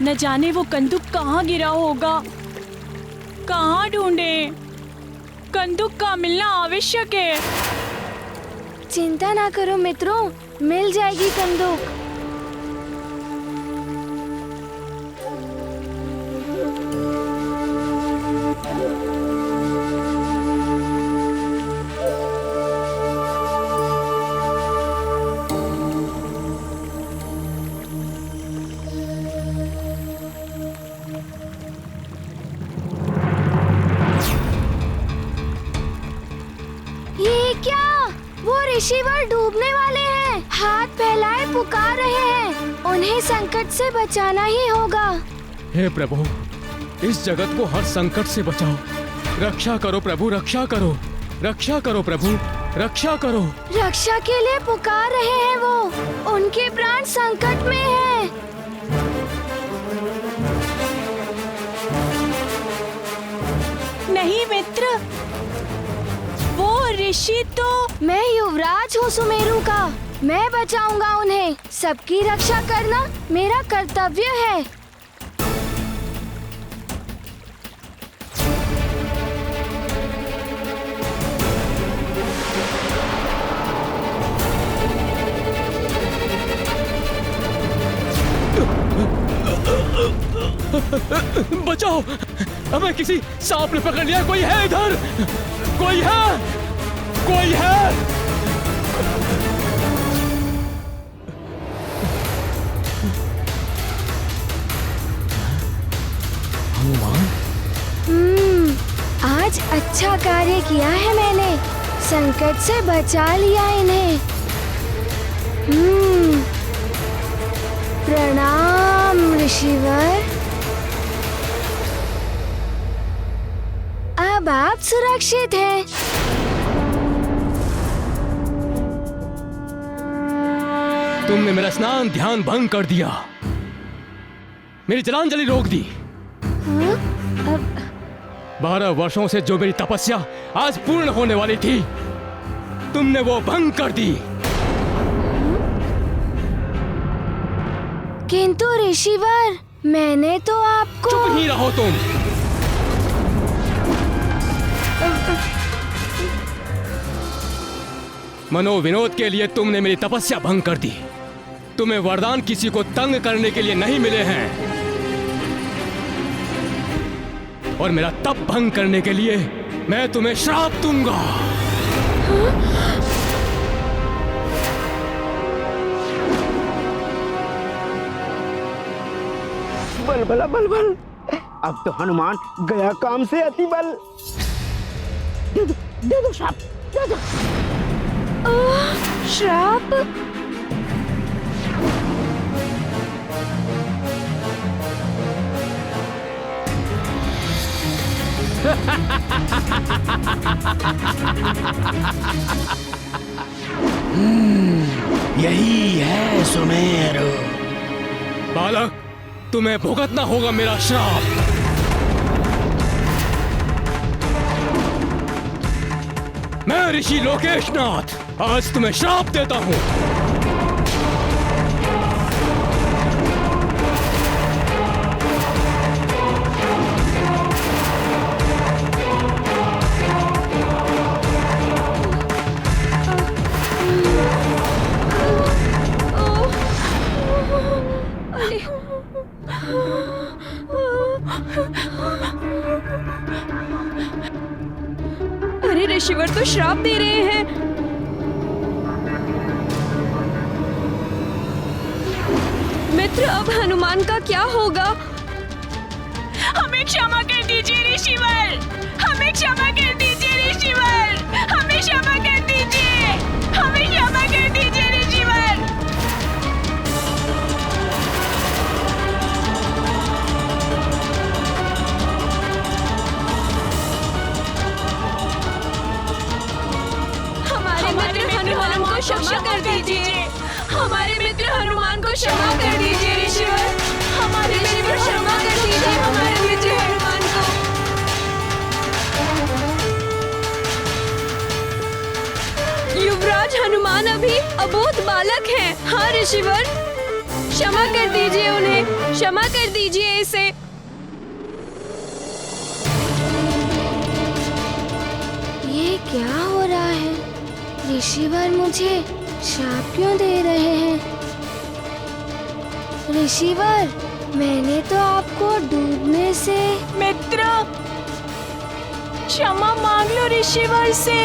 न जाने वो कंदुक कहाँ गिरा होगा। कहाँ ढूंढे? कंदुक का मिलना आवश्यक है। चिंता ना करो मित्रों, मिल जाएगी कंदुक। ऋषिवर डूबने वाले हैं, हाथ फैलाए पुकार रहे हैं। उन्हें संकट से बचाना ही होगा। हे प्रभु, इस जगत को हर संकट से बचाओ। रक्षा करो प्रभु, रक्षा करो, रक्षा करो प्रभु, रक्षा करो। रक्षा के लिए पुकार रहे हैं वो, उनके प्राण संकट में हैं। नहीं मित्र, वो ऋषि तो मैं युवराज हूँ सुमेरु का। मैं बचाऊंगा उन्हें। सबकी रक्षा करना मेरा कर्तव्य है। बचाओ, हमें किसी सांप ने पकड़ लिया। कोई है इधर? कोई है? कोई है? हनुमान, आज अच्छा कार्य किया है मैंने। संकट से बचा लिया इन्हें। प्रणाम ऋषिवर। अब आप सुरक्षित हैं। तुमने मेरा स्नान ध्यान भंग कर दिया, मेरी जलांजलि रोक दी। 12 वर्षों से जो मेरी तपस्या आज पूर्ण होने वाली थी, तुमने वो भंग कर दी। किंतु ऋषिवर, मैंने तो आपको। चुप ही रहो तुम। मनोविनोद के लिए तुमने मेरी तपस्या भंग कर दी। तुम्हें वरदान किसी को तंग करने के लिए नहीं मिले हैं, और मेरा तप भंग करने के लिए मैं तुम्हें श्राप दूंगा। बल भला बल बल। अब तो हनुमान गया काम से अति बल। दे दो श्राप, दे दो। श्राप? यही है सुमेरु। बालक, तुम्हें भुगतना होगा मेरा श्राप। मैं ऋषि लोकेशनाथ आज तुम्हें श्राप देता हूं। अरे ऋषिवर तो श्राप दे रहे हैं। मित्र, अब हनुमान का क्या होगा? हमें क्षमा कर दीजिए ऋषिवर, हमें क्षमा कर दीजिए ऋषिवर, हमें क्षमा कर दीजिए, हमें क्षमा कर दीजिए ऋषिवर। हमारे मित्र हनुमान को क्षमा कर दीजिए, हमारे मित्र हनुमान को क्षमा कर दीजिए ऋषिवर, हमारे मित्र क्षमा कर दीजिए हमारे मित्र हनुमान को। युवराज हनुमान अभी अबोध बालक हैं। हाँ ऋषिवर, क्षमा कर दीजिए उन्हें, क्षमा कर दीजिए इसे। ये क्या हो रहा है? ऋषिवर मुझे श्राप क्यों दे रहे हैं? ऋषिवर, मैंने तो आपको डूबने से। मित्र, क्षमा मांग लो ऋषिवर से।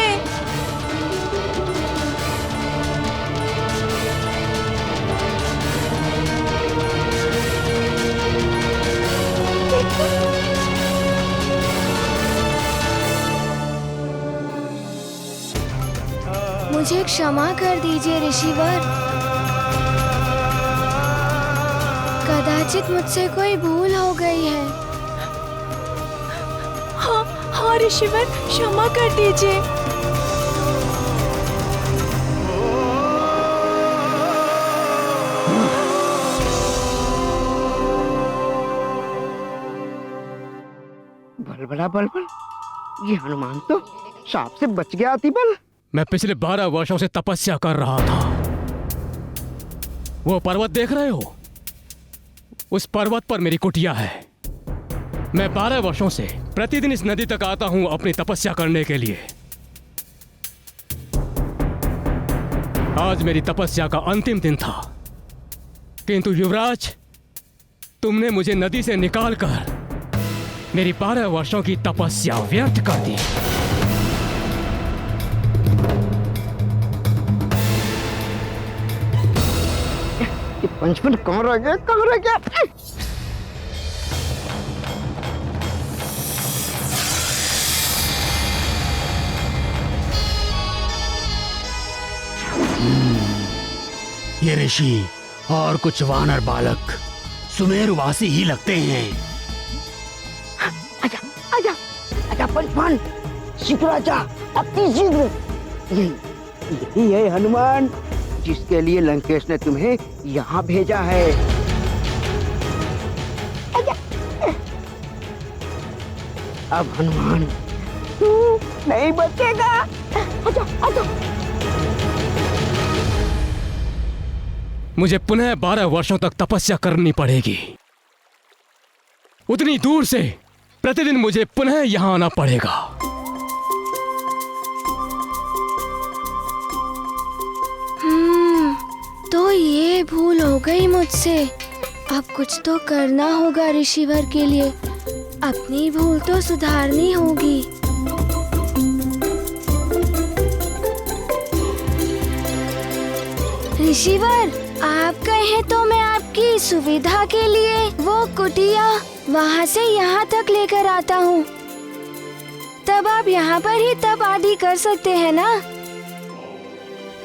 मुझे क्षमा कर दीजिए ऋषिवर। कदाचित मुझसे कोई भूल हो गई है। हाँ ऋषिवर, क्षमा कर दीजिए। बलबला बलबल, ये हनुमान तो सांप से बच गया अतिबल। मैं पिछले 12 वर्षों से तपस्या कर रहा था। वो पर्वत देख रहे हो? उस पर्वत पर मेरी कुटिया है। मैं 12 वर्षों से प्रतिदिन इस नदी तक आता हूं अपनी तपस्या करने के लिए। आज मेरी तपस्या का अंतिम दिन था, किंतु युवराज, तुमने मुझे नदी से निकालकर मेरी 12 वर्षों की तपस्या व्यर्थ कर दी। पंचमन कहाँ रह गया, कहाँ रह गया? ये ऋषि और कुछ वानर बालक सुमेरुवासी ही लगते हैं। आजा आजा आजा पंचमन, शीघ्र आजा, अति शीघ्र। यही है हनुमान जिसके लिए लंकेश ने तुम्हें यहाँ भेजा है। आजा। अब हनुमान तू नहीं बचेगा। आजा आजा। मुझे पुनः 12 वर्षों तक तपस्या करनी पड़ेगी। उतनी दूर से प्रतिदिन मुझे पुनः यहां आना पड़ेगा। तो ये भूल हो गई मुझसे। अब कुछ तो करना होगा ऋषिवर के लिए। अपनी भूल तो सुधारनी होगी। ऋषिवर, आप कहें तो मैं आपकी सुविधा के लिए वो कुटिया वहाँ से यहाँ तक लेकर आता हूँ। तब आप यहाँ पर ही तप आदि कर सकते हैं ना?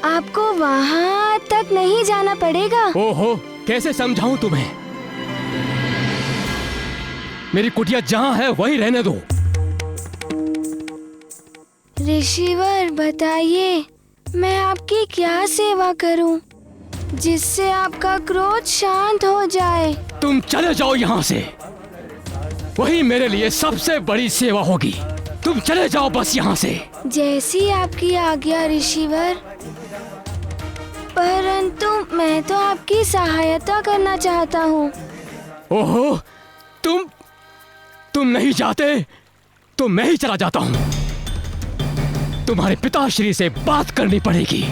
आपको वहाँ तक नहीं जाना पड़ेगा। ओहो, कैसे समझाऊं तुम्हें? मेरी कुटिया जहाँ है वहीं रहने दो। ऋषिवर, बताइए मैं आपकी क्या सेवा करूं जिससे आपका क्रोध शांत हो जाए? तुम चले जाओ यहाँ से, वही मेरे लिए सबसे बड़ी सेवा होगी। तुम चले जाओ बस यहाँ से। जैसी आपकी आज्ञा ऋषिवर, परंतु मैं तो आपकी सहायता करना चाहता हूँ। ओहो, तुम नहीं जाते तो मैं ही चला जाता हूँ। तुम्हारे पिताश्री से बात करनी पड़ेगी।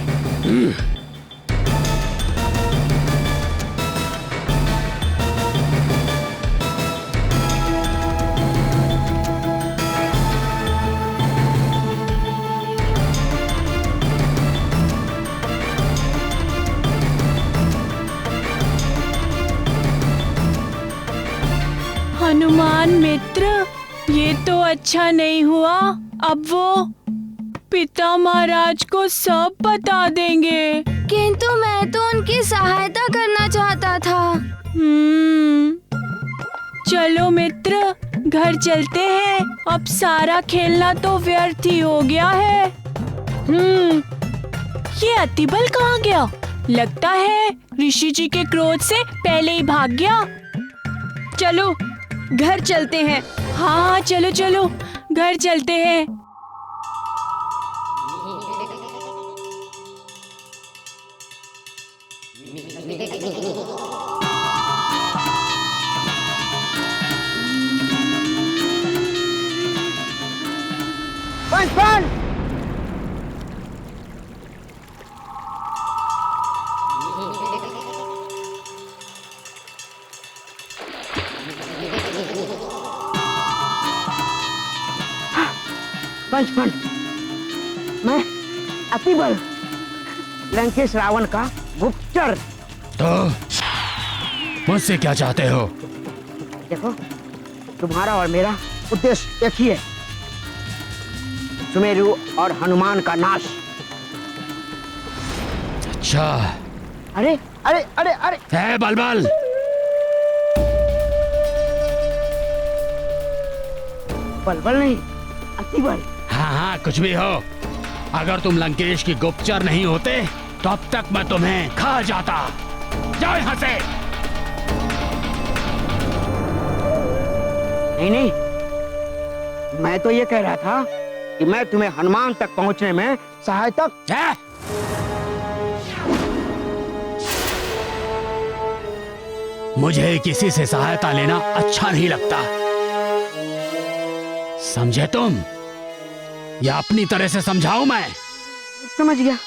हनुमान मित्र, ये तो अच्छा नहीं हुआ। अब वो पिता महाराज को सब बता देंगे। किंतु मैं तो उनकी सहायता करना चाहता था। चलो मित्र, घर चलते हैं। अब सारा खेलना तो व्यर्थ ही हो गया है। ये अतिबल कहाँ गया? लगता है ऋषि जी के क्रोध से पहले ही भाग गया। चलो घर चलते हैं। हाँ चलो चलो, घर चलते हैं। पंचफन, मैं अतिबल लंकेश रावण का गुप्तचर। तो मुझसे क्या चाहते हो? देखो, तुम्हारा और मेरा उद्देश्य एक ही है, सुमेरु और हनुमान का नाश। अच्छा। अरे अरे अरे अरे है बलबल, बलबल नहीं, अतिबल। हाँ हाँ कुछ भी हो, अगर तुम लंकेश की गुप्तचर नहीं होते तो अब तक मैं तुम्हें खा जाता। जाओ यहाँ से। नहीं नहीं, मैं तो ये कह रहा था कि मैं तुम्हें हनुमान तक पहुंचने में सहायता। है? मुझे किसी से सहायता लेना अच्छा नहीं लगता, समझे तुम? या अपनी तरह से समझाऊं मैं? समझ गया।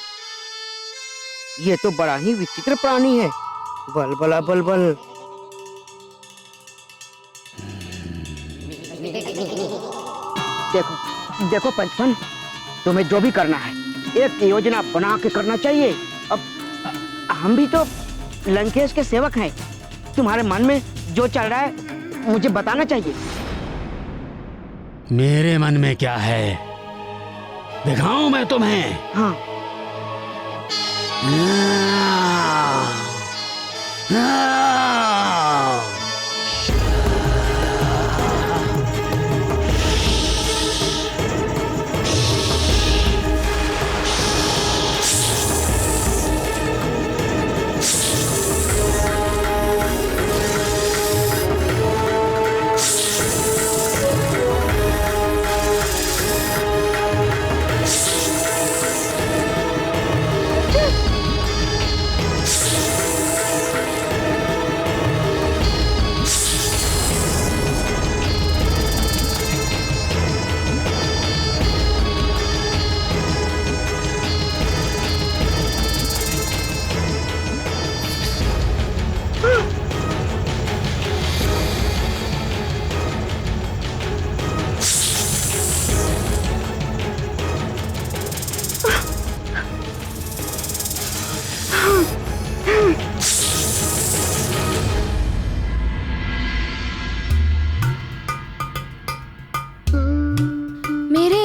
ये तो बड़ा ही विचित्र प्राणी है, बलबला बलबल। देखो देखो पंचफन, तुम्हें जो भी करना है एक योजना बना के करना चाहिए। अब हम भी तो लंकेश के सेवक हैं, तुम्हारे मन में जो चल रहा है मुझे बताना चाहिए। मेरे मन में क्या है दिखाऊं मैं तुम्हें? हाँ।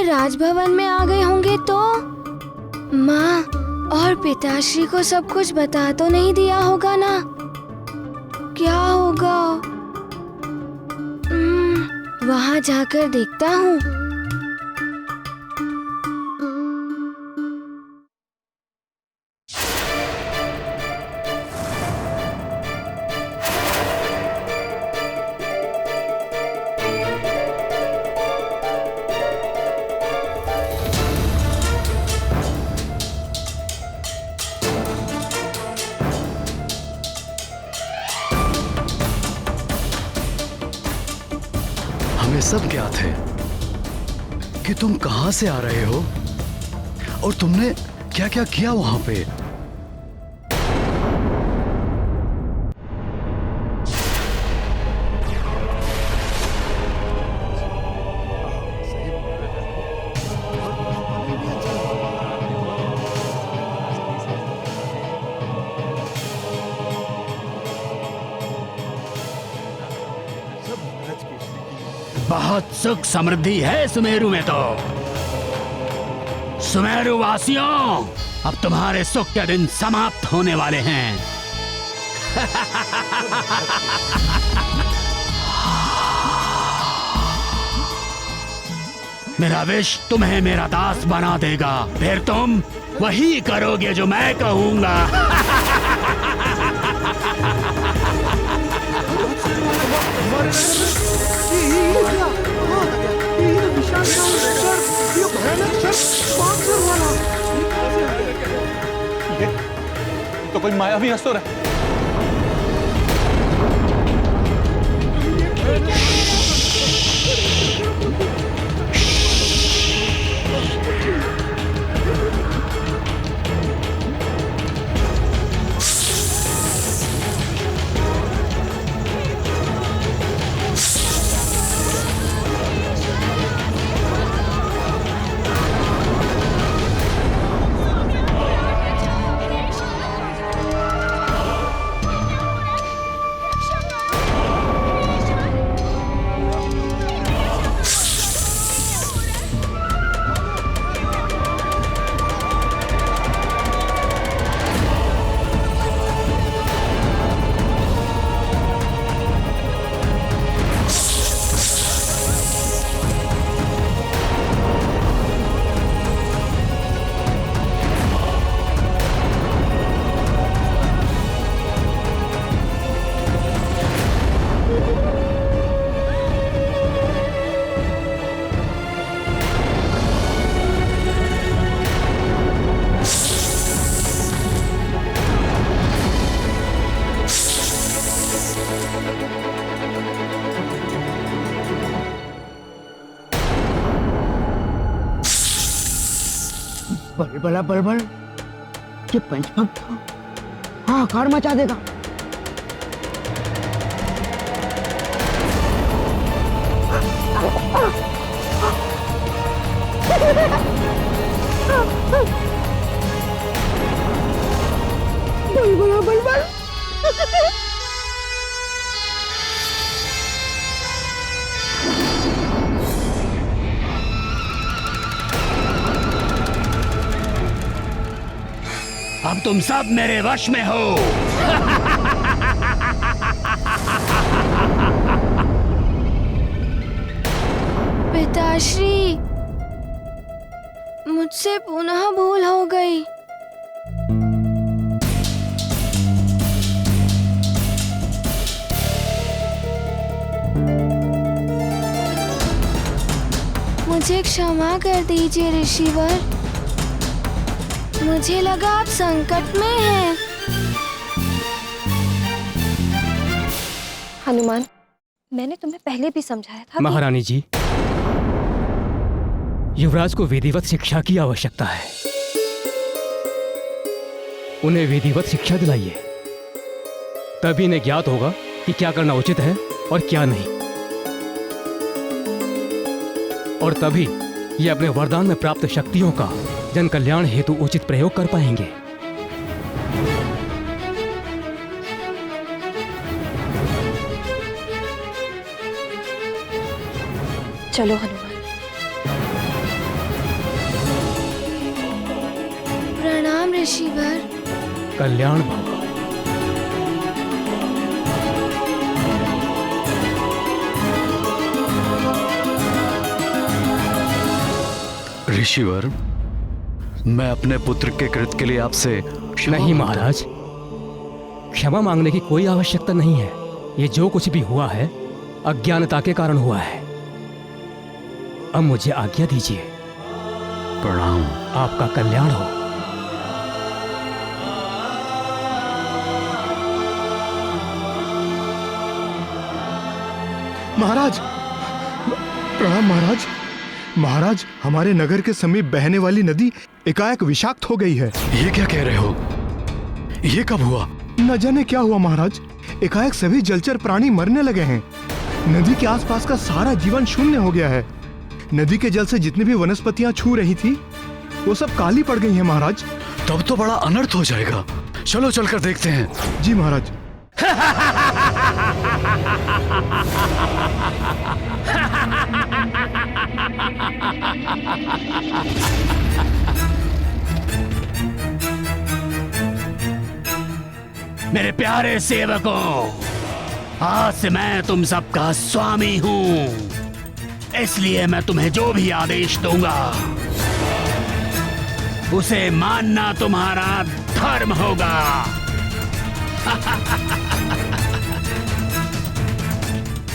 राजभवन में आ गए होंगे तो माँ और पिताश्री को सब कुछ बता तो नहीं दिया होगा ना? क्या होगा? वहाँ जाकर देखता हूँ। हमें सब ज्ञात है कि तुम कहां से आ रहे हो और तुमने क्या क्या किया वहां पे। बहुत सुख समृद्धि है सुमेरु में। तो सुमेरु वासियों, अब तुम्हारे सुख के दिन समाप्त होने वाले हैं। मेरा विष तुम्हें मेरा दास बना देगा, फिर तुम वही करोगे जो मैं कहूंगा। तो कोई मायावी असुर है। बलबला बलबल, ये पंचभक्त हाहाकार मचा देगा। बलबला बलबल। अब तुम सब मेरे वश में हो। पिताश्री, मुझसे पुनः भूल हो गई। मुझे क्षमा कर दीजिए ऋषिवर, मुझे लगा आप संकट में हैं। हनुमान, मैंने तुम्हें पहले भी समझाया था। महारानी जी, युवराज को विधिवत शिक्षा की आवश्यकता है। उन्हें विधिवत शिक्षा दिलाइए, तभी इन्हें ज्ञात होगा कि क्या करना उचित है और क्या नहीं, और तभी ये अपने वरदान में प्राप्त शक्तियों का जन कल्याण हेतु उचित प्रयोग कर पाएंगे। चलो हनुमान। प्रणाम ऋषिवर। कल्याण भव। ऋषिवर, मैं अपने पुत्र के कृत्य के लिए आपसे नहीं महाराज, क्षमा मांगने की कोई आवश्यकता नहीं है। ये जो कुछ भी हुआ है अज्ञानता के कारण हुआ है। अब मुझे आज्ञा दीजिए। प्रणाम। आपका कल्याण हो। महाराज, प्रणाम महाराज। महाराज, हमारे नगर के समीप बहने वाली नदी एकाएक विषाक्त हो गई है। ये क्या कह रहे हो? ये कब हुआ? न जाने क्या हुआ महाराज, एकाएक सभी जलचर प्राणी मरने लगे हैं। नदी के आसपास का सारा जीवन शून्य हो गया है। नदी के जल से जितनी भी वनस्पतियां छू रही थी वो सब काली पड़ गई हैं महाराज। तब तो बड़ा अनर्थ हो जाएगा। चलो चलकर देखते हैं। जी महाराज। मेरे प्यारे सेवकों, आज से मैं तुम सबका स्वामी हूं, इसलिए मैं तुम्हें जो भी आदेश दूंगा उसे मानना तुम्हारा धर्म होगा।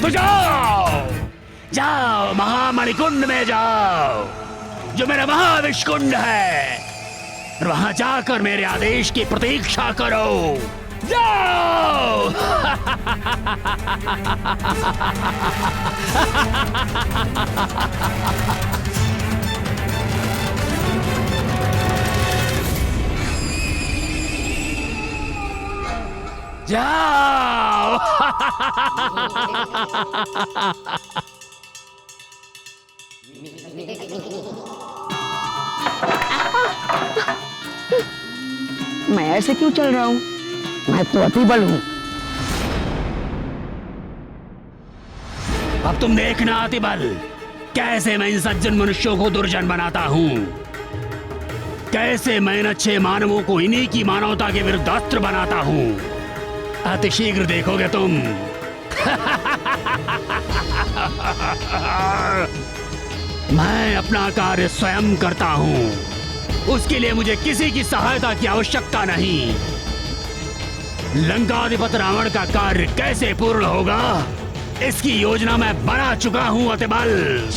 तो जाओ जाओ, महामणिकुंड में जाओ, जो मेरा महाविष्कुंड है, और वहां जाकर मेरे आदेश की प्रतीक्षा करो। जाओ। जाओ। मैं ऐसे क्यों चल रहा हूँ? मैं तो अतिबल हूँ। अब तुम देखना अतिबल, कैसे मैं इन सज्जन मनुष्यों को दुर्जन बनाता हूँ, कैसे मैं इन अच्छे मानवों को इन्हीं की मानवता के विरुद्ध अस्त्र बनाता हूँ। अतिशीघ्र देखोगे तुम। मैं अपना कार्य स्वयं करता हूँ, उसके लिए मुझे किसी की सहायता की आवश्यकता नहीं। लंकाधिपति रावण का कार्य कैसे पूर्ण होगा, इसकी योजना मैं बना चुका हूं अतिबल।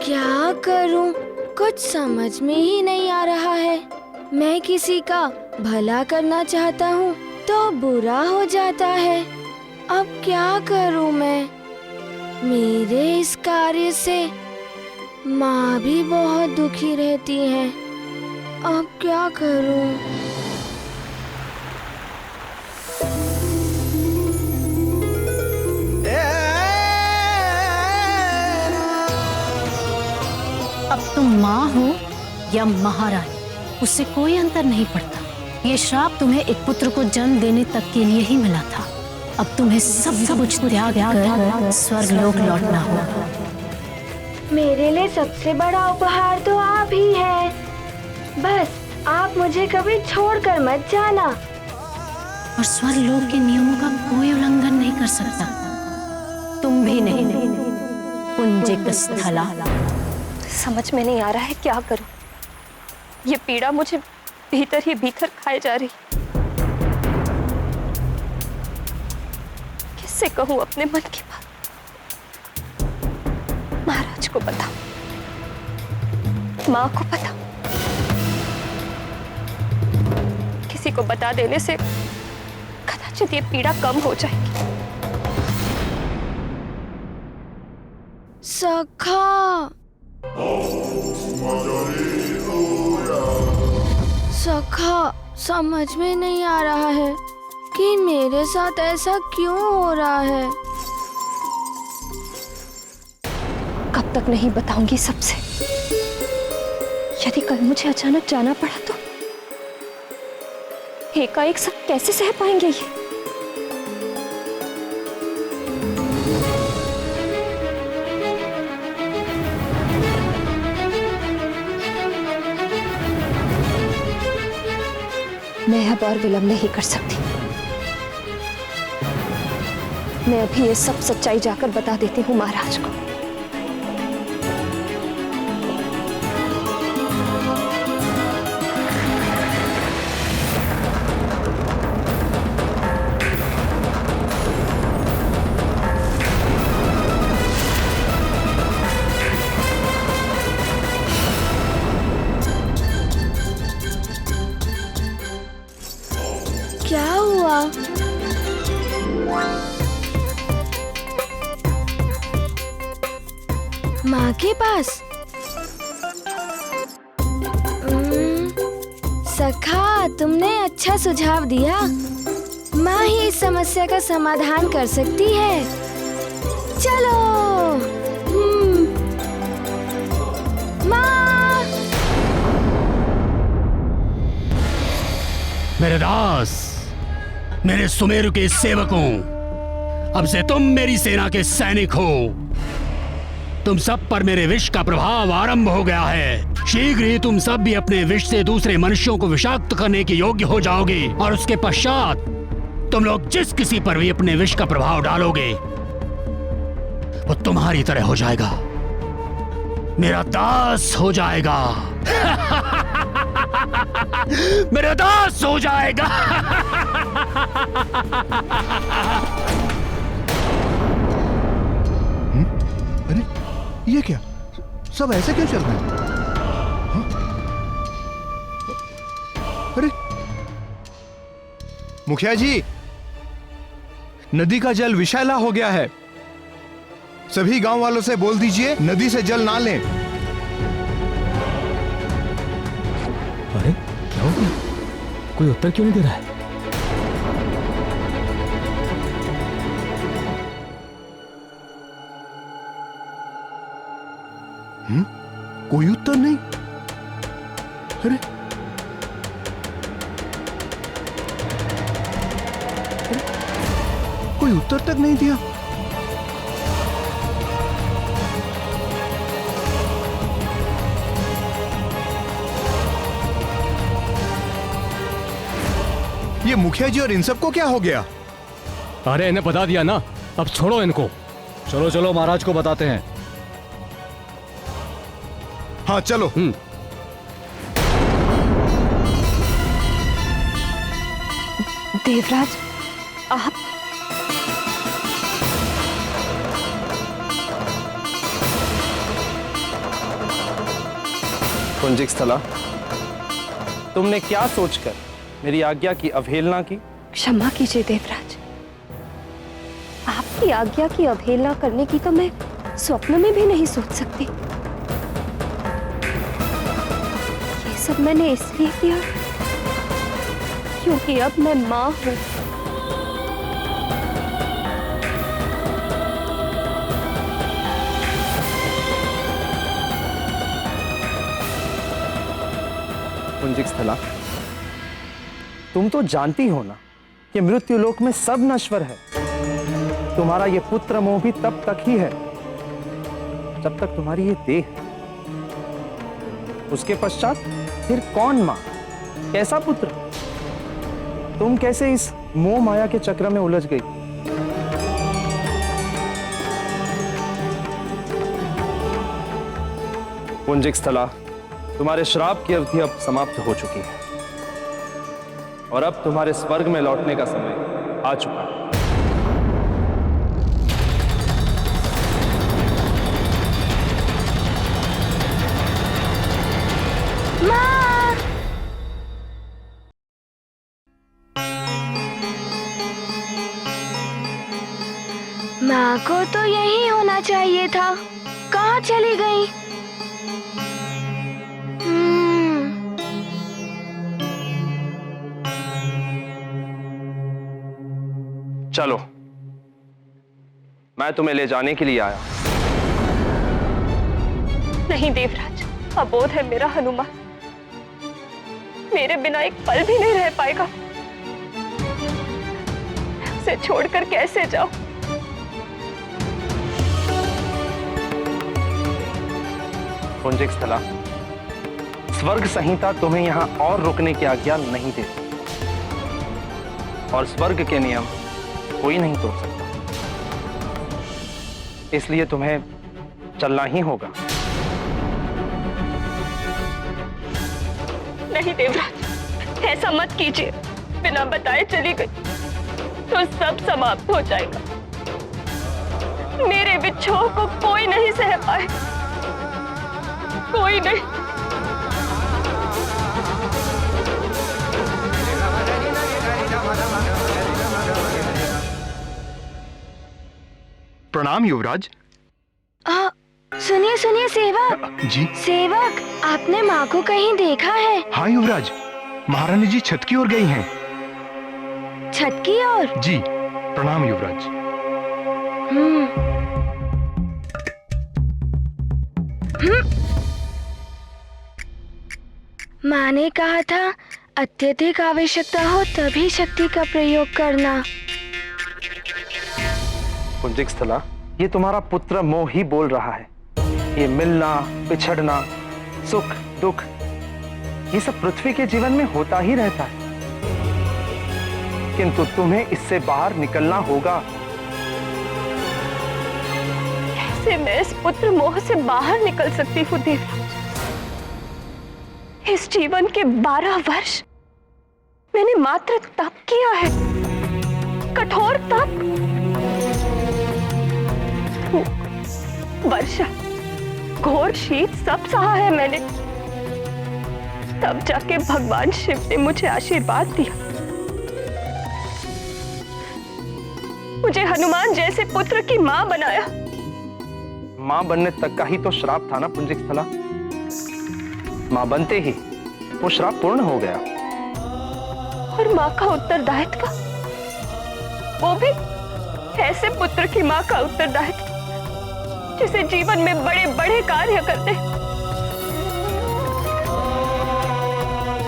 क्या करूं? कुछ समझ में ही नहीं आ रहा है। मैं किसी का भला करना चाहता हूँ तो बुरा हो जाता है। अब क्या करूँ मैं? मेरे इस कार्य से माँ भी बहुत दुखी रहती है। अब क्या करूँ? अब तुम माँ हो या महारानी, उससे कोई अंतर नहीं पड़ता। ये श्राप तुम्हें एक पुत्र को जन्म देने तक के लिए ही मिला था। अब तुम्हें सब कुछ त्याग कर स्वर्ग लोक लौटना होगा। मेरे लिए सबसे बड़ा उपहार तो आप ही है। बस आप मुझे कभी छोड़कर मत जाना। और स्वर्ग लोक के नियमों का कोई उल्लंघन नहीं कर सकता, तुम भी नहीं। पुंजिक स्थला। समझ में नहीं आ रहा है क्या करूं। ये पीड़ा मुझे भीतर ही भीतर खाए जा रही। किससे कहूं अपने मन की बात? महाराज को पता, माँ को पता। किसी को बता देने से कदाचित ये पीड़ा कम हो जाएगी। सखा, सखा, समझ में नहीं आ रहा है कि मेरे साथ ऐसा क्यों हो रहा है। कब तक नहीं बताऊंगी सबसे। यदि कल मुझे अचानक जाना पड़ा तो एकाएक सब कैसे सह पाएंगे ये? मैं अब और विलंब नहीं कर सकती। मैं अभी ये सब सच्चाई जाकर बता देती हूँ महाराज को। क्या हुआ? माँ के पास? सखा, तुमने अच्छा सुझाव दिया। माँ ही इस समस्या का समाधान कर सकती है। चलो। माँ! मेरे दास, मेरे सुमेरु के सेवकों, अब से तुम मेरी सेना के सैनिक हो। तुम सब पर मेरे विष का प्रभाव आरंभ हो गया है। शीघ्र ही तुम सब भी अपने विष से दूसरे मनुष्यों को विषाक्त करने के योग्य हो जाओगे, और उसके पश्चात तुम लोग जिस किसी पर भी अपने विष का प्रभाव डालोगे वो तुम्हारी तरह हो जाएगा, मेरा दास हो जाएगा। मेरा दास हो जाएगा। अरे ये क्या? सब ऐसे क्यों चल रहा है? हाँ? अरे मुखिया जी, नदी का जल विषैला हो गया है। सभी गांव वालों से बोल दीजिए नदी से जल ना लें। अरे क्या हो गया? कोई उत्तर क्यों नहीं दे रहा है? कोई उत्तर नहीं। अरे कोई उत्तर तक नहीं दिया। ये मुखिया जी और इन सबको क्या हो गया? अरे इन्हें बता दिया ना, अब छोड़ो इनको। चलो चलो महाराज को बताते हैं। हाँ चलो। देवराज, आप पुंजिक स्थला, तुमने क्या सोचकर मेरी आज्ञा की अवहेलना की? क्षमा कीजिए देवराज, आपकी आज्ञा की अवहेलना करने की तो मैं स्वप्न में भी नहीं सोच सकती। ये सब मैंने इसलिए किया क्योंकि अब मैं मां हूं। पुंजिक स्थला, तुम तो जानती हो ना कि मृत्युलोक में सब नश्वर है। तुम्हारा ये पुत्र मोह भी तब तक ही है जब तक तुम्हारी ये देह है। उसके पश्चात फिर कौन मां, कैसा पुत्र? तुम कैसे इस मोह माया के चक्र में उलझ गई? पुंजिक स्थला, तुम्हारे श्राप की अवधि अब समाप्त हो चुकी है और अब तुम्हारे स्वर्ग में लौटने का समय आ चुका है। माँ! माँ को तो यही होना चाहिए था, कहाँ चली गई? चलो, मैं तुम्हें ले जाने के लिए आया। नहीं देवराज, अबोध है मेरा हनुमान, मेरे बिना एक पल भी नहीं रह पाएगा। उसे छोड़कर कैसे जाऊं? पुंजिक स्थला, स्वर्ग संहिता तुम्हें यहां और रुकने की आज्ञा नहीं देती और स्वर्ग के नियम कोई नहीं तोड़ सकता, इसलिए तुम्हें चलना ही होगा। नहीं देवराज, ऐसा मत कीजिए। बिना बताए चली गई तो सब समाप्त हो जाएगा। मेरे विच्छोह को कोई नहीं सह पाए, कोई नहीं। प्रणाम युवराज। सुनिए सुनिए सेवक। जी सेवक, आपने माँ को कहीं देखा है? हाँ युवराज, महारानी जी छत की ओर गई हैं। छत की ओर? जी, प्रणाम युवराज। माँ ने कहा था अत्यधिक आवश्यकता हो तभी शक्ति का प्रयोग करना। पुंजिक स्थला, ये तुम्हारा पुत्र मोह ही बोल रहा है। ये मिलना, पिछड़ना, सुख दुख, ये सब पृथ्वी के जीवन में होता ही रहता है, किंतु तुम्हें इससे बाहर निकलना होगा। कैसे मैं इस पुत्र मोह से बाहर निकल सकती हूँ देवराज? इस जीवन के 12 वर्ष मैंने मात्र तप किया है, कठोर तप, वर्षा, घोर शीत सब सहा है मैंने। तब जाके भगवान शिव ने मुझे आशीर्वाद दिया, मुझे हनुमान जैसे पुत्र की मां बनाया। मां बनने तक का ही तो श्राप था ना पुंजिक स्थला। मां बनते ही वो श्राप पूर्ण हो गया। और मां का उत्तरदायित्व, वो भी ऐसे पुत्र की मां का उत्तरदायित्व जिसे जीवन में बड़े बड़े कार्य करते।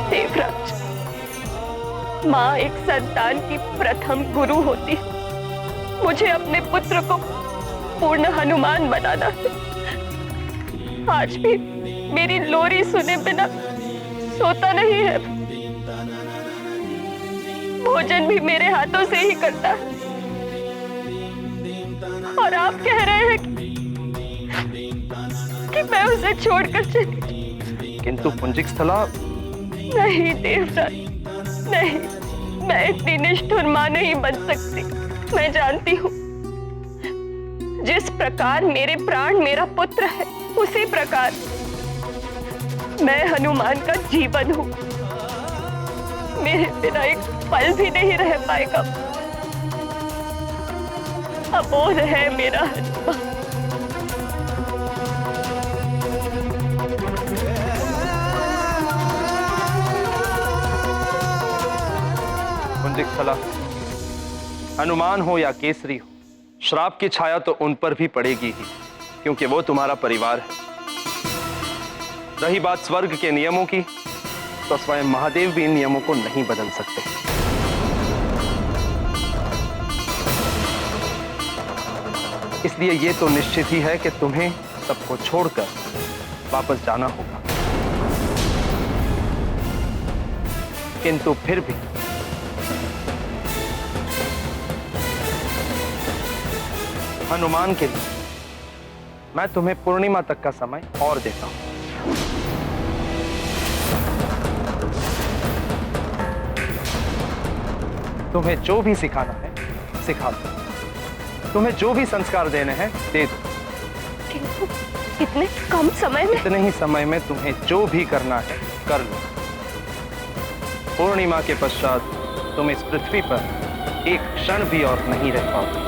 देवराज, मां एक संतान की प्रथम गुरु होती है। मुझे अपने पुत्र को पूर्ण हनुमान बनाना है। आज भी मेरी लोरी सुने बिना सोता नहीं है, भोजन भी मेरे हाथों से ही करता है। और आप कह रहे हैं कि मैं उसे छोड़कर चली। किंतु पुंजिक स्थला, नहीं देवराज, नहीं, मैं इतनी निष्ठुर मां नहीं बन सकती। मैं जानती हूँ जिस प्रकार मेरे प्राण मेरा पुत्र है, उसी प्रकार मैं हनुमान का जीवन हूँ, मेरे बिना एक पल भी नहीं रह पाएगा। अबोध है मेरा हनुमान। पुंजिक स्थला, हनुमान हो या केसरी हो, श्राप की छाया तो उन पर भी पड़ेगी ही, क्योंकि वो तुम्हारा परिवार है। रही बात स्वर्ग के नियमों की, तो स्वयं महादेव भी इन नियमों को नहीं बदल सकते। इसलिए ये तो निश्चित ही है कि तुम्हें सबको छोड़कर वापस जाना होगा। किंतु फिर भी हनुमान के लिए मैं तुम्हें पूर्णिमा तक का समय और देता हूं। तुम्हें जो भी सिखाना है सिखा दो, तुम्हें जो भी संस्कार देने हैं दे दो। किंतु इतने कम समय में? इतने ही समय में तुम्हें जो भी करना है कर लो। पूर्णिमा के पश्चात तुम इस पृथ्वी पर एक क्षण भी और नहीं रह पाओगे।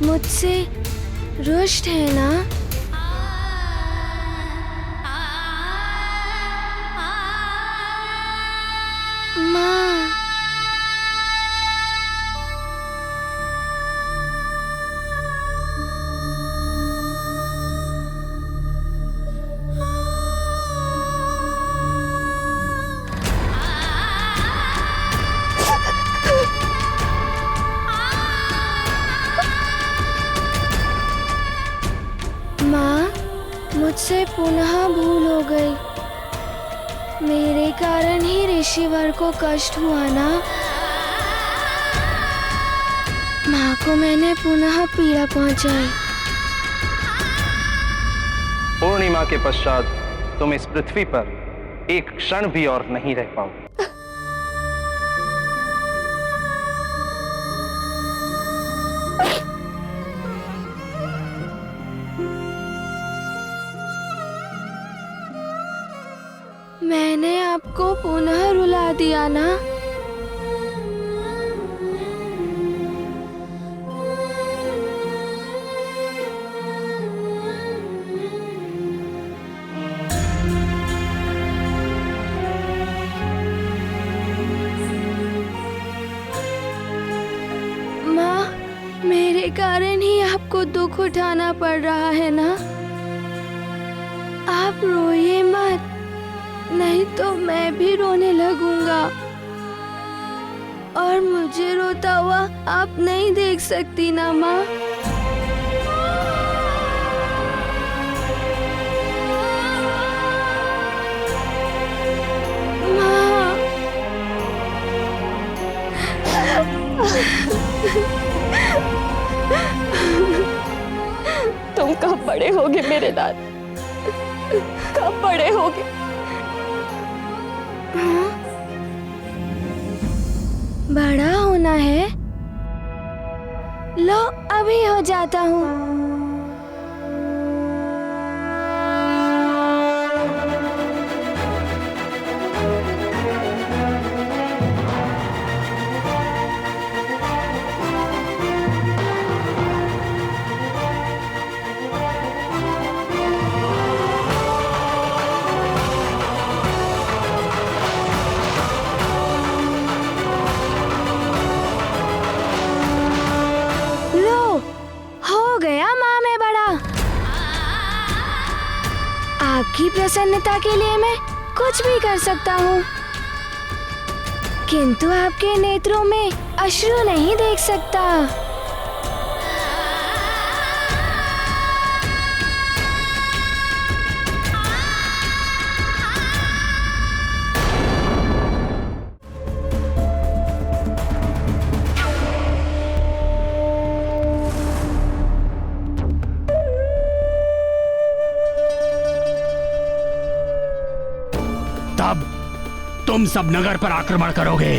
मुझसे रुष्ट है ना? माँ, मुझसे पुनः भूल हो गई। मेरे कारण ही ऋषिवर को कष्ट हुआ ना? माँ को मैंने पुनः पीड़ा पहुंचाई। पूर्णिमा के पश्चात तुम इस पृथ्वी पर एक क्षण भी और नहीं रह पाओगे। मैंने आपको पुनः रुला दिया ना? माँ, मेरे कारण ही आपको दुख उठाना पड़ रहा है ना? आप रोइए मत, नहीं तो मैं भी रोने लगूंगा और मुझे रोता हुआ आप नहीं देख सकती ना माँ? माँ, तुम कब बड़े होगे मेरे लाल? कब बड़े होगे? बड़ा होना है? लो अभी हो जाता हूँ। आपकी प्रसन्नता के लिए मैं कुछ भी कर सकता हूँ, किंतु आपके नेत्रों में अश्रु नहीं देख सकता। तब तुम सब नगर पर आक्रमण करोगे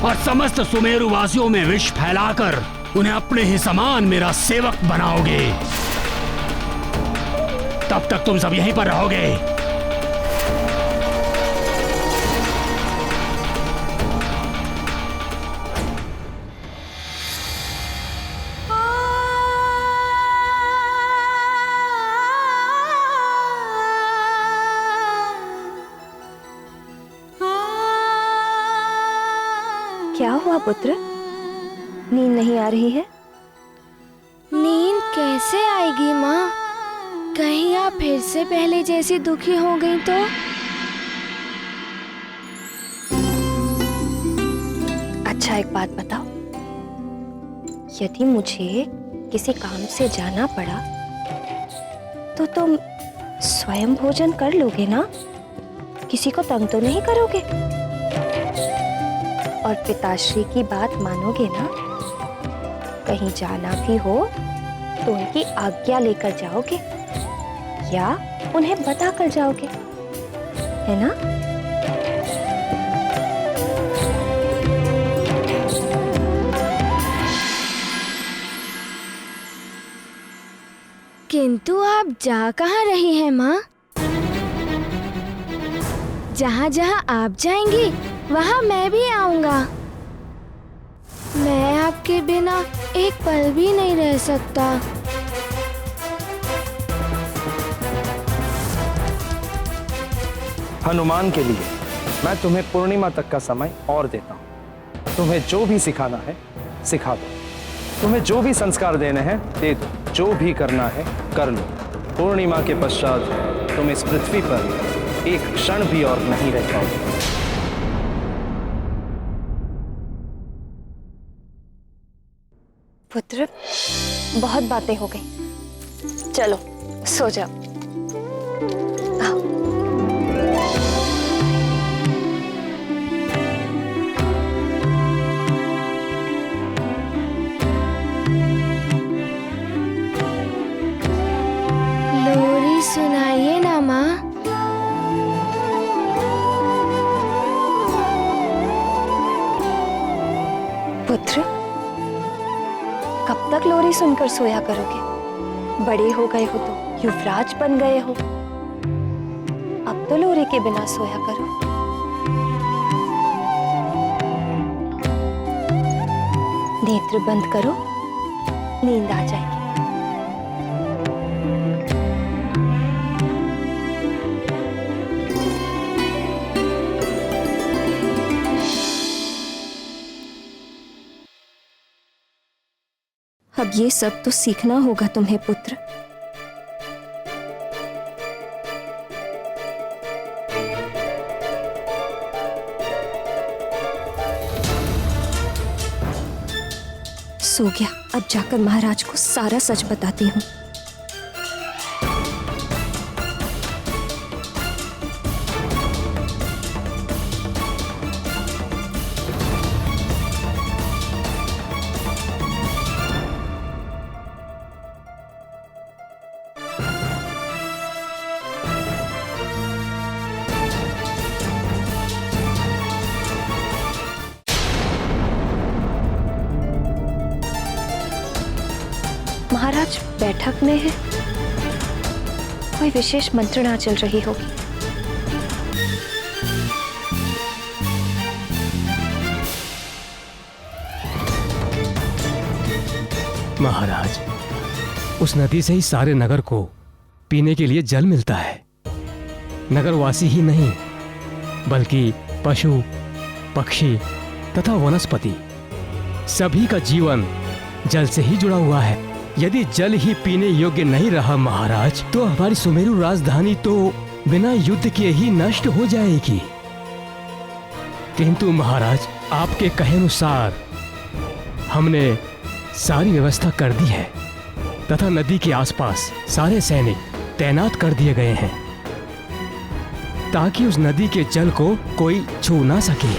और समस्त सुमेरु वासियों में विष फैलाकर उन्हें अपने ही समान मेरा सेवक बनाओगे। तब तक तुम सब यहीं पर रहोगे। क्या हुआ पुत्र? नींद नहीं आ रही है? नींद कैसे आएगी माँ? कहीं आप फिर से पहले जैसी दुखी हो गई तो? अच्छा एक बात बताओ, यदि मुझे किसी काम से जाना पड़ा तो तुम स्वयं भोजन कर लोगे ना? किसी को तंग तो नहीं करोगे? और पिताश्री की बात मानोगे ना? कहीं जाना भी हो तो उनकी आज्ञा लेकर जाओगे या उन्हें बता कर जाओगे, है ना? किंतु आप जा कहाँ रही हैं माँ? जहाँ जहाँ आप जाएंगी वहाँ मैं भी आऊंगा। मैं आपके बिना एक पल भी नहीं रह सकता। हनुमान के लिए मैं तुम्हें पूर्णिमा तक का समय और देता हूँ। तुम्हें जो भी सिखाना है सिखा दो, तुम्हें जो भी संस्कार देने हैं दे दो, जो भी करना है कर लो। पूर्णिमा के पश्चात तुम इस पृथ्वी पर एक क्षण भी और नहीं रह पाओगे। पुत्र, बहुत बातें हो गई, चलो सो जाओ। आओ। लोरी सुनाइए ना माँ। पुत्र, कब तक लोरी सुनकर सोया करोगे? बड़े हो गए हो तो युवराज बन गए हो, अब तो लोरी के बिना सोया करो। नेत्र बंद करो, नींद आ जाएगी। अब ये सब तो सीखना होगा तुम्हें पुत्र। सो गया, अब जाकर महाराज को सारा सच बताती हूँ। महाराज बैठक में है। कोई विशेष मंत्रणा चल रही होगी। महाराज, उस नदी से ही सारे नगर को पीने के लिए जल मिलता है। नगरवासी ही नहीं बल्कि पशु, पक्षी तथा वनस्पति सभी का जीवन जल से ही जुड़ा हुआ है। यदि जल ही पीने योग्य नहीं रहा महाराज, तो हमारी सुमेरु राजधानी तो बिना युद्ध के ही नष्ट हो जाएगी। किंतु महाराज, आपके कहे अनुसार हमने सारी व्यवस्था कर दी है तथा नदी के आसपास सारे सैनिक तैनात कर दिए गए हैं ताकि उस नदी के जल को कोई छू ना सके।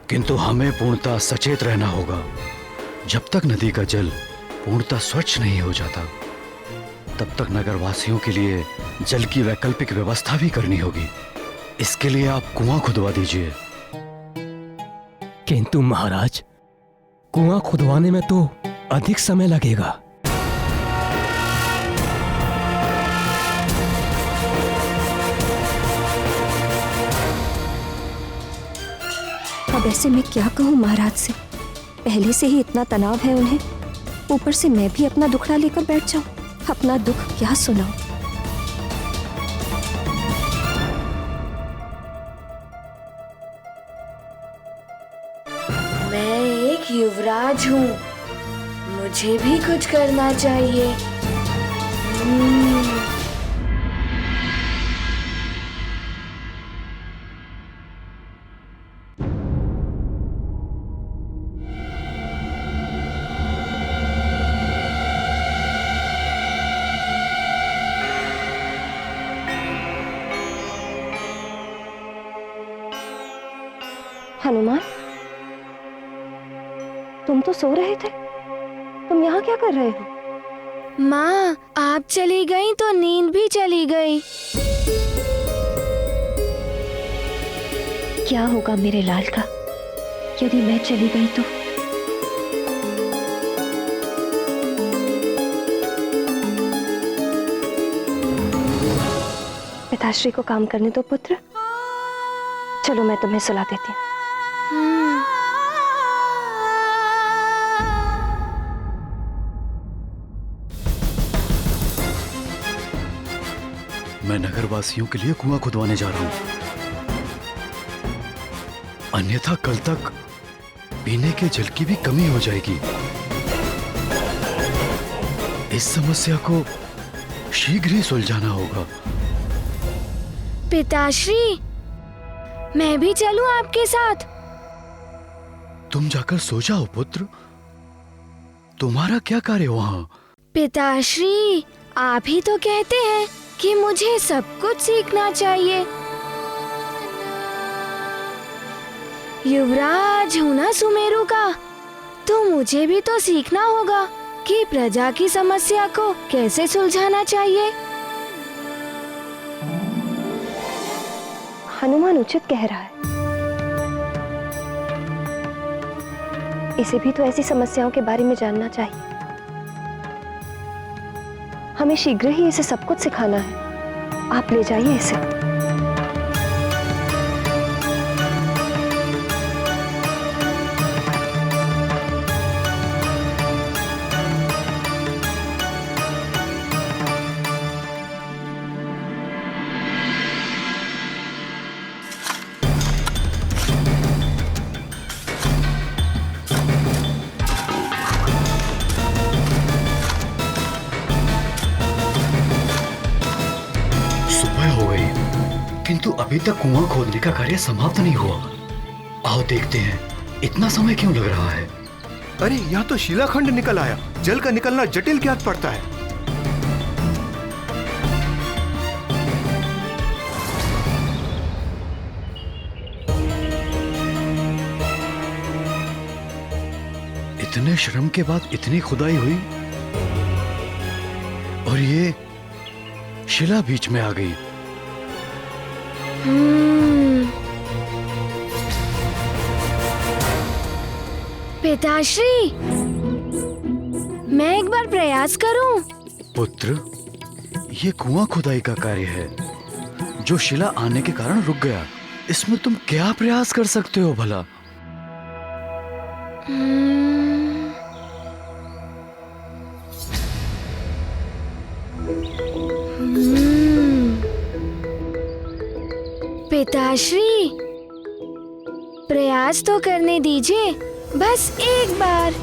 किंतु हमें पूर्णतः सचेत रहना होगा। जब तक नदी का जल पूर्णतः स्वच्छ नहीं हो जाता, तब तक नगरवासियों के लिए जल की वैकल्पिक व्यवस्था भी करनी होगी। इसके लिए आप कुआं खुदवा दीजिए। किंतु महाराज, कुआं खुदवाने में तो अधिक समय लगेगा। अब ऐसे मैं क्या कहूँ महाराज से? पहले से ही इतना तनाव है उन्हें, ऊपर से मैं भी अपना दुखड़ा लेकर बैठ जाऊं। अपना दुख क्या सुनाऊं? मैं एक युवराज हूँ, मुझे भी कुछ करना चाहिए। हनुमान, तुम तो सो रहे थे, तुम यहाँ क्या कर रहे हो? माँ, आप चली गई तो नींद भी चली गई। क्या होगा मेरे लाल का यदि मैं चली गई तो? पिताश्री को काम करने दो पुत्र। चलो मैं तुम्हें सुला देती हूँ। मैं नगरवासियों के लिए कुआं खुदवाने जा रहा हूं, अन्यथा कल तक पीने के जल की भी कमी हो जाएगी। इस समस्या को शीघ्र ही सुलझाना होगा। पिताश्री, मैं भी चलूं आपके साथ? तुम जाकर सो जाओ पुत्र, तुम्हारा क्या कार्य वहां? पिताश्री, आप ही तो कहते हैं कि मुझे सब कुछ सीखना चाहिए। युवराज हूं ना सुमेरु का, तो मुझे भी तो सीखना होगा कि प्रजा की समस्या को कैसे सुलझाना चाहिए। हनुमान उचित कह रहा है। इसे भी तो ऐसी समस्याओं के बारे में जानना चाहिए। हमें शीघ्र ही इसे सब कुछ सिखाना है। आप ले जाइए इसे। किंतु अभी तक कुआं खोदने का कार्य समाप्त नहीं हुआ। आओ देखते हैं, इतना समय क्यों लग रहा है? अरे यहाँ तो शिलाखंड निकल आया। जल का निकलना जटिल क्या पड़ता है? इतने श्रम के बाद इतनी खुदाई हुई और ये शिला बीच में आ गई। पिताश्री, मैं एक बार प्रयास करूं? पुत्र, ये कुआं खुदाई का कार्य है जो शिला आने के कारण रुक गया। इसमें तुम क्या प्रयास कर सकते हो भला? पिताश्री, प्रयास तो करने दीजिए, बस एक बार।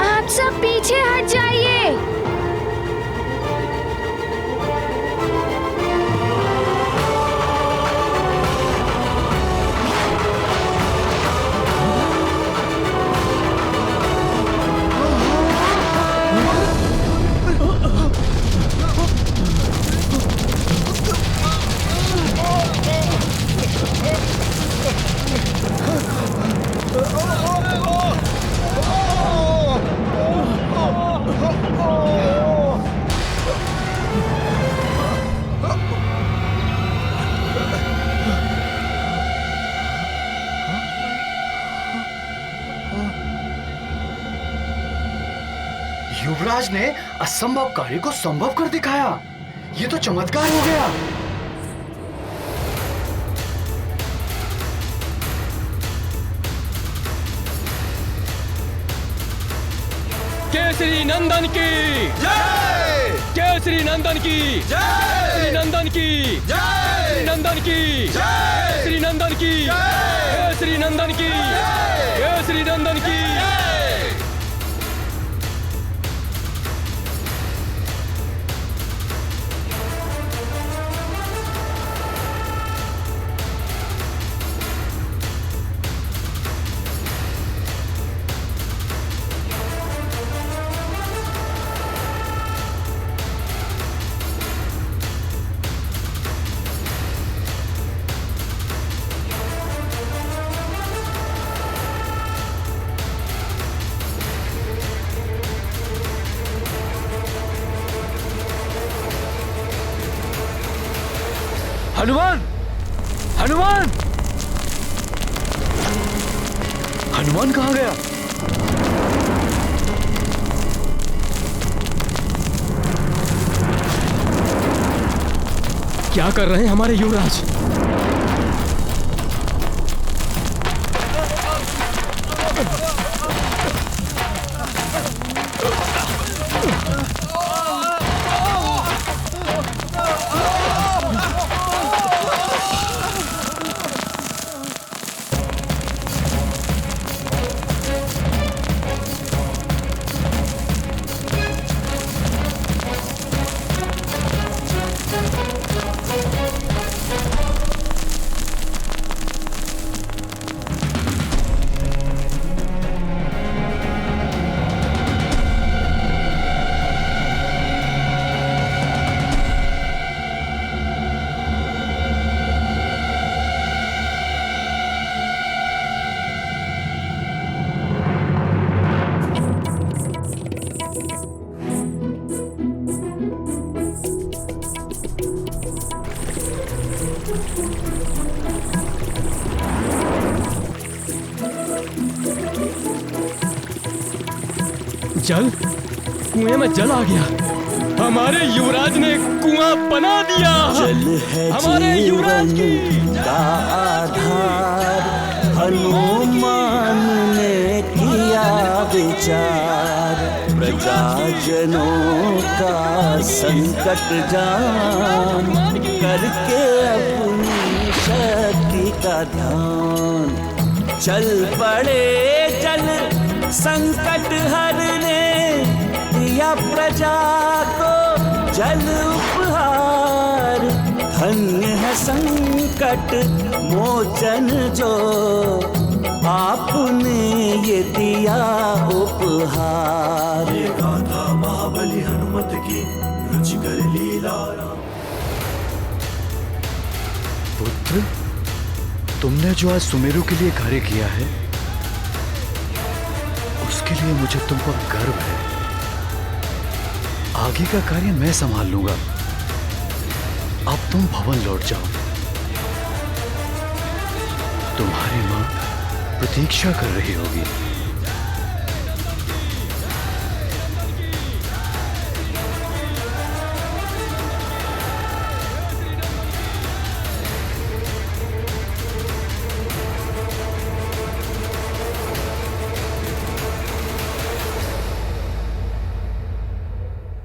आप सब पीछे हट जाइए। युवराज ने असंभव कार्य को संभव कर दिखाया। ये तो चमत्कार हो गया। केसरी नंदन की जय! केसरी नंदन की जय! श्री नंदन की जय! श्री नंदन की जय! श्री नंदन की जय! श्री नंदन की जय! श्री नंदन की जय! हनुमान! हनुमान! हनुमान कहाँ गया? क्या कर रहे हैं हमारे युवराज? जल? कुएं में जल आ गया। हमारे युवराज ने कुआं बना दिया। हमारे युवराज का आधार हनुमान ने किया विचार, प्रजाजनों का संकट जान करके अपनी शक्ति का ध्यान चल पड़े जल संकट हरने, दिया प्रजा को जल उपहार। धन्य है संकट मोचन जो आपने ये दिया उपहार। ये गाथा महाबली हनुमत की रुचिकर लीला। पुत्र, तुमने जो आज सुमेरु के लिए कार्य किया है उसके लिए मुझे तुम पर गर्व है। आगे का कार्य मैं संभाल लूंगा। अब तुम भवन लौट जाओ। तुम्हारी मां प्रतीक्षा कर रही होगी।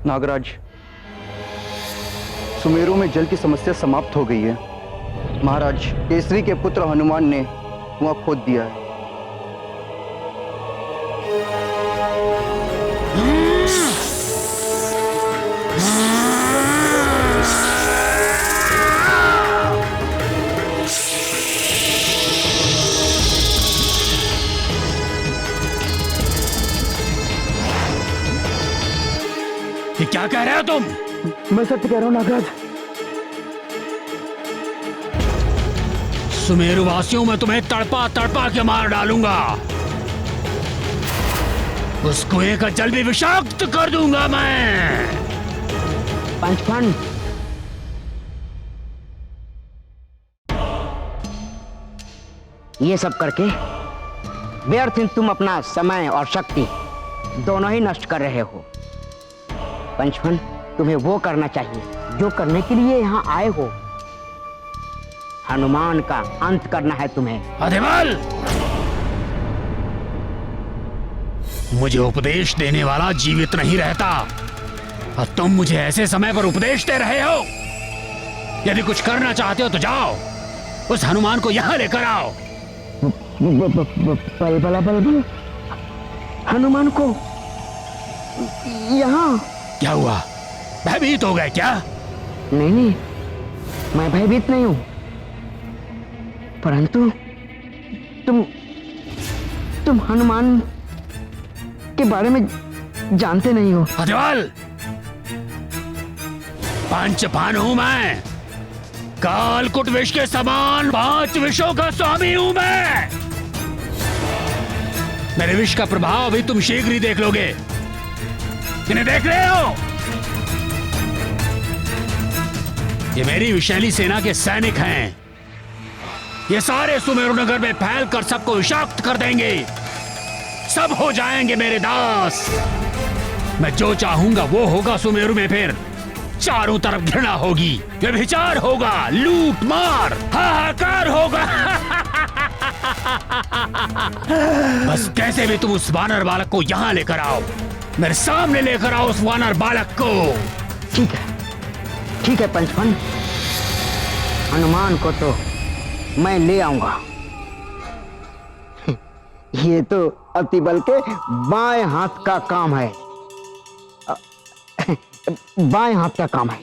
नागराज, सुमेरु में जल की समस्या समाप्त हो गई है। महाराज, केसरी के पुत्र हनुमान ने कुआं खोद दिया है। ये क्या कह रहे हो तुम? मैं सत्य कह रहा हूं नागराज। सुमेरु वासियों में तुम्हें तड़पा तड़पा के मार डालूंगा। उस कुएं का जल भी विषाक्त कर दूंगा मैं। पंचफन, ये सब करके व्यर्थ तुम अपना समय और शक्ति दोनों ही नष्ट कर रहे हो। पंचफन, तुम्हें वो करना चाहिए जो करने के लिए यहाँ आए हो। हनुमान का अंत करना है तुम्हें। अधिबल, मुझे उपदेश देने वाला जीवित नहीं रहता और तुम मुझे ऐसे समय पर उपदेश दे रहे हो। यदि कुछ करना चाहते हो तो जाओ, उस हनुमान को यहाँ लेकर आओ। बल हनुमान को यहाँ? क्या हुआ, भयभीत हो गए क्या? नहीं, मैं भयभीत नहीं हूं, परंतु तुम हनुमान के बारे में जानते नहीं हो। अधिबल, पंचफन हूं मैं। कालकुट विष के समान 5 विषों का स्वामी हूं मैं। मेरे विष का प्रभाव भी तुम शीघ्र ही देख लोगे। इन्हें देख रहे हो? ये मेरी विषैली सेना के सैनिक हैं। ये सारे सुमेरु नगर में फैलकर सबको विषाक्त कर देंगे। सब हो जाएंगे मेरे दास। मैं जो चाहूंगा वो होगा सुमेरु में। फिर चारों तरफ घृणा होगी, व्यभिचार होगा, लूट मार, हाहाकार होगा। बस कैसे भी तुम उस वानर बालक को यहाँ लेकर आओ। मेरे सामने लेकर आओ उस वानर बालक को। ठीक है पंचफन, हनुमान को तो मैं ले आऊंगा। ये तो अतिबल के बाएं हाथ का काम है। बाएं हाथ का काम है।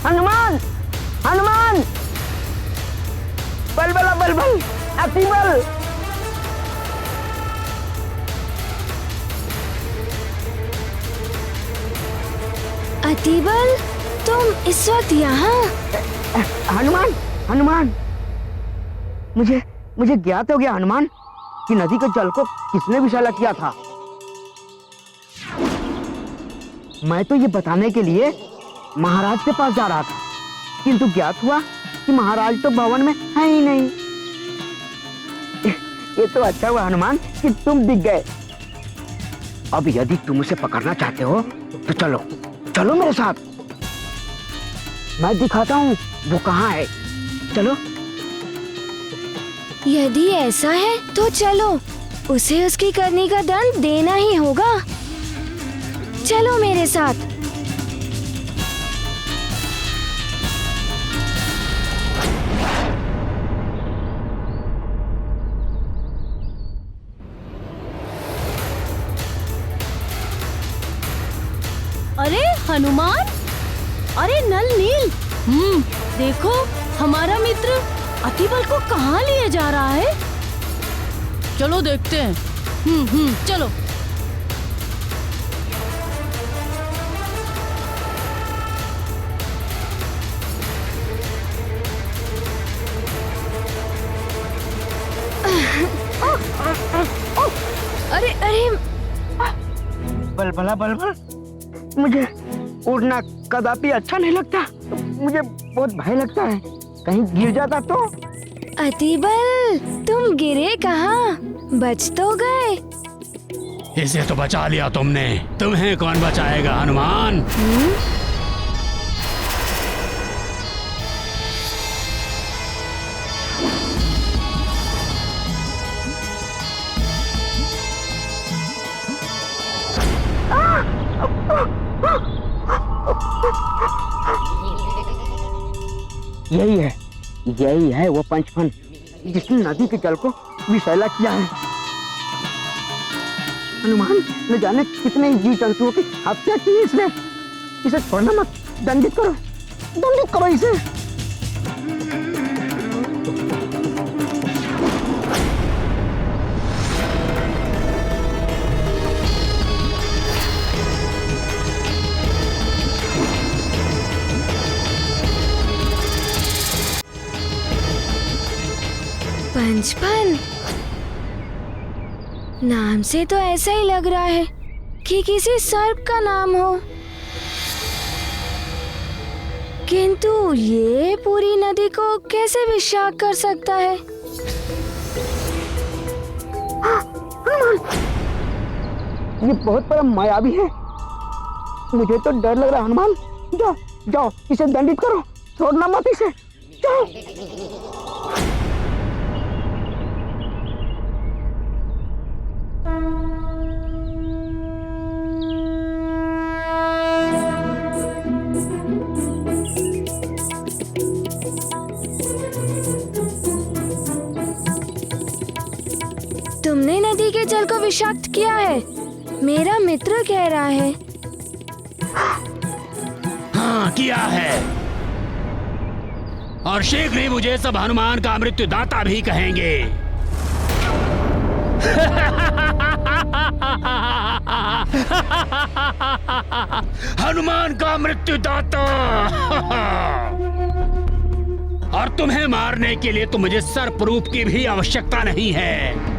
हनुमान, हनुमान, बल बल बल बल, अतिबल। अतिबल, तुम इस वक्त यहाँ? हनुमान, हनुमान, मुझे ज्ञात हो गया हनुमान कि नदी के जल को किसने विषैला किया था। मैं तो ये बताने के लिए महाराज के पास जा रहा था, किंतु ज्ञात हुआ कि महाराज तो भवन में है ही नहीं। ये तो अच्छा हुआ हनुमान कि तुम दिख गए। अब यदि तुम उसे पकड़ना चाहते हो तो चलो चलो मेरे साथ, मैं दिखाता हूँ वो कहाँ है। चलो। यदि ऐसा है तो चलो, उसे उसकी करनी का दंड देना ही होगा। चलो मेरे साथ। अरे हनुमान, अरे नल नील, देखो हमारा मित्र अतिबल को कहाँ लिए जा रहा है। चलो देखते हैं। चलो। अरे अरे बलबला बलबल, मुझे उड़ना कदापि अच्छा नहीं लगता। मुझे बहुत भय लगता है, कहीं गिर जाता तो। अतिबल, तुम गिरे कहाँ? बच तो गए। इसे तो बचा लिया तुमने, तुम्हें कौन बचाएगा हनुमान? यही है वो पंचफन जिसने नदी के जल को विषैला किया है। हनुमान, न जाने कितने जीव जंतुओं की हत्या की इसने। इसे छोड़ना मत, दंडित करो इसे। पंचफन, नाम से तो ऐसा ही लग रहा है कि किसी सर्प का नाम हो, किंतु ये पूरी नदी को कैसे विषाक्त कर सकता है? ये बहुत बड़ा मायावी है। मुझे तो डर लग रहा है हनुमान। जाओ इसे दंडित करो, छोड़ना मत इसे। जाओ। तुमने नदी के जल को विषाक्त किया है, मेरा मित्र कह रहा है। हाँ, किया है। और शीघ्र ही मुझे सब हनुमान का मृत्युदाता भी कहेंगे। हनुमान का मृत्युदाता। और तुम्हें मारने के लिए तो मुझे सर्प रूप की भी आवश्यकता नहीं है।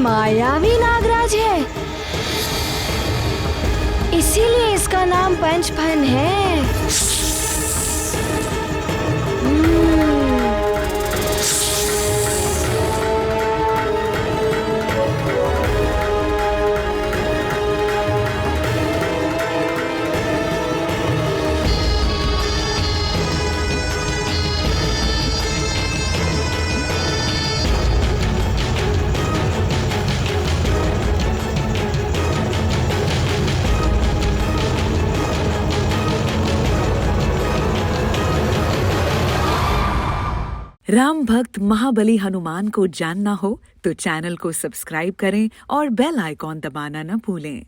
मायावी नागराज है, इसीलिए इसका नाम पंचफन है। राम भक्त महाबली हनुमान को जानना हो तो चैनल को सब्सक्राइब करें और बेल आइकॉन दबाना न भूलें।